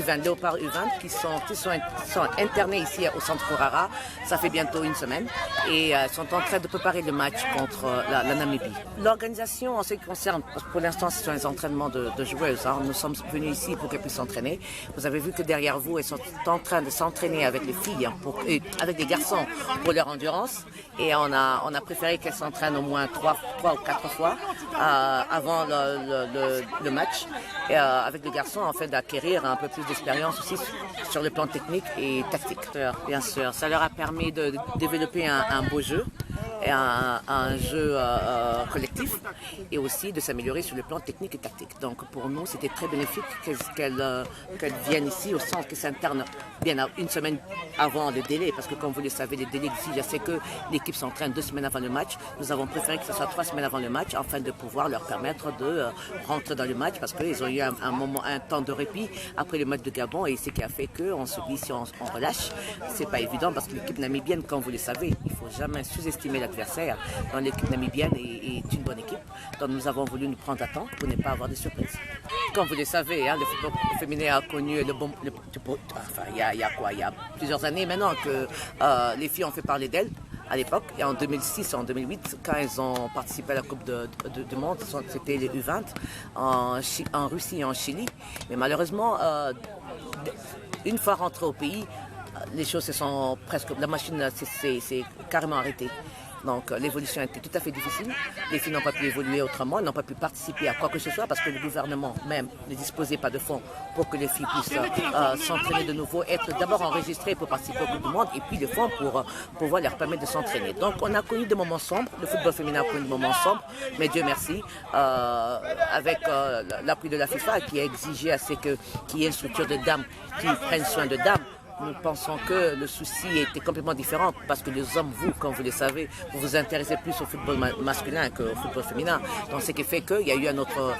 U20, Léopard U20, qui sont internés ici au centre Korara. Ça fait bientôt une semaine et sont en train de préparer le match contre la Namibie. L'organisation, en ce qui concerne, pour l'instant, ce sont les entraînements de joueuses. Hein. Nous sommes venus ici pour qu'elles puissent s'entraîner. Vous avez vu que derrière vous, elles sont en train de s'entraîner avec les filles, hein, avec les garçons pour leur endurance. Et on a préféré qu'elles s'entraînent au moins 3 ou 4 fois avant le match. Et, avec les garçons, en fait, d'acquérir un peu plus d'expérience aussi sur le plan technique et tactique. Bien sûr, ça leur a permis de développer un beau jeu, et un jeu collectif, et aussi de s'améliorer sur le plan technique et tactique. Donc pour nous, c'était très bénéfique qu'elles viennent ici au centre, qu'elles s'internent bien une semaine avant le délai, parce que comme vous le savez, les délais ici, je sais que l'équipe s'entraîne 2 semaines avant le match. Nous avons préféré que ce soit 3 semaines avant le match, afin de pouvoir leur permettre de rentrer dans le match, parce qu'ils ont eu un temps de répit après le match de Gabon, et c'est ce qui a fait qu'on se dit si on relâche, c'est pas évident, parce que l'équipe namibienne, comme vous le savez, il faut jamais sous-estimer l'adversaire. Donc l'équipe namibienne est une bonne équipe, donc nous avons voulu nous prendre à temps pour ne pas avoir de surprises. Comme vous le savez, hein, le football féminin a connu il y a plusieurs années maintenant que les filles ont fait parler d'elles. À l'époque, et en 2006, en 2008, quand elles ont participé à la Coupe du Monde, c'était les U20 en Russie et en Chili. Mais malheureusement, une fois rentrées au pays, les choses se sont presque... La machine s'est carrément arrêtée. Donc l'évolution a été tout à fait difficile. Les filles n'ont pas pu évoluer autrement, elles n'ont pas pu participer à quoi que ce soit parce que le gouvernement même ne disposait pas de fonds pour que les filles puissent s'entraîner de nouveau, être d'abord enregistrées pour participer au Coupe du Monde et puis le fonds pour pouvoir leur permettre de s'entraîner. Donc on a connu des moments sombres, le football féminin a connu des moments sombres, mais Dieu merci, avec l'appui de la FIFA qui a exigé à ce qu'il y ait une structure de dames qui prennent soin de dames. Nous pensons que le souci était complètement différent parce que les hommes, vous, comme vous le savez, vous vous intéressez plus au football masculin qu'au football féminin. Donc, ce qui fait qu'il y a eu un autre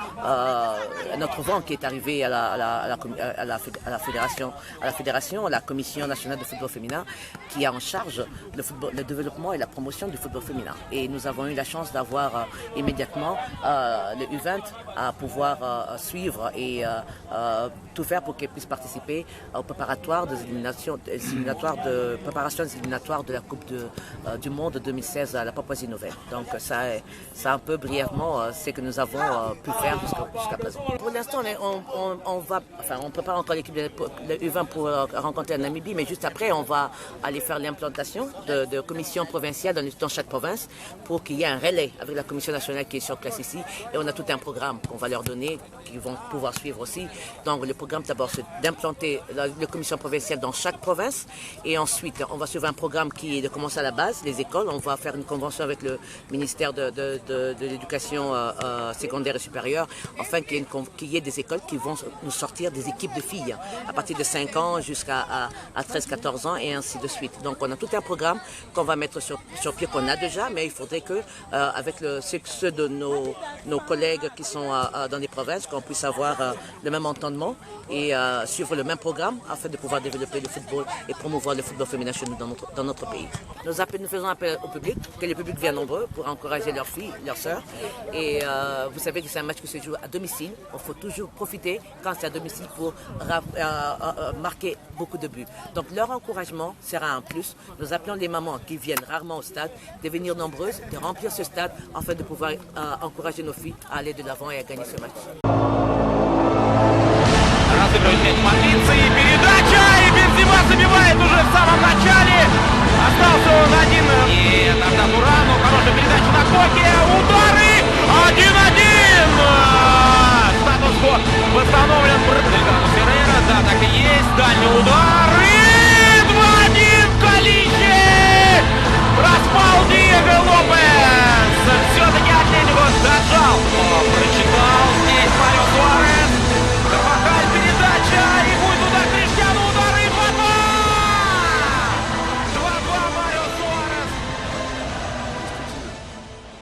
vent qui est arrivé à la fédération, la Commission nationale de football féminin, qui a en charge le développement et la promotion du football féminin. Et nous avons eu la chance d'avoir immédiatement le U20 à pouvoir suivre et tout faire pour qu'elles puissent participer au préparatoire des préparations éliminatoires de la Coupe du Monde 2016 à la Papouasie-Nouvelle. Donc ça un peu brièvement ce que nous avons pu faire jusqu'à présent. Pour l'instant, on prépare encore l'équipe de U20 pour rencontrer la Namibie, mais juste après, on va aller faire l'implantation de commissions provinciales dans chaque province pour qu'il y ait un relais avec la commission nationale qui est sur place ici. Et on a tout un programme qu'on va leur donner, qu'ils vont pouvoir suivre aussi. Donc le programme d'abord, c'est d'implanter la commission provinciale dans chaque province, et ensuite on va suivre un programme qui est de commencer à la base, les écoles. On va faire une convention avec le ministère de l'éducation secondaire et supérieure, afin qu'il y ait des écoles qui vont nous sortir des équipes de filles à partir de 5 ans jusqu'à 13-14 ans et ainsi de suite. Donc on a tout un programme qu'on va mettre sur pied, qu'on a déjà, mais il faudrait que avec ceux de nos collègues qui sont dans les provinces, qu'on puisse avoir le même entendement et suivre le même programme afin de pouvoir développer le football et promouvoir le football féminin chez nous dans notre pays. Nous faisons appel au public, que le public vienne nombreux pour encourager leurs filles, leurs sœurs. Et vous savez que c'est un match qui se joue à domicile. Il faut toujours profiter quand c'est à domicile pour marquer beaucoup de buts. Donc leur encouragement sera un plus. Nous appelons les mamans qui viennent rarement au stade de venir nombreuses, de remplir ce stade afin de pouvoir encourager nos filles à aller de l'avant et à gagner ce match. Разыгрывает мяч Патриции, передача, и Бензема забивает уже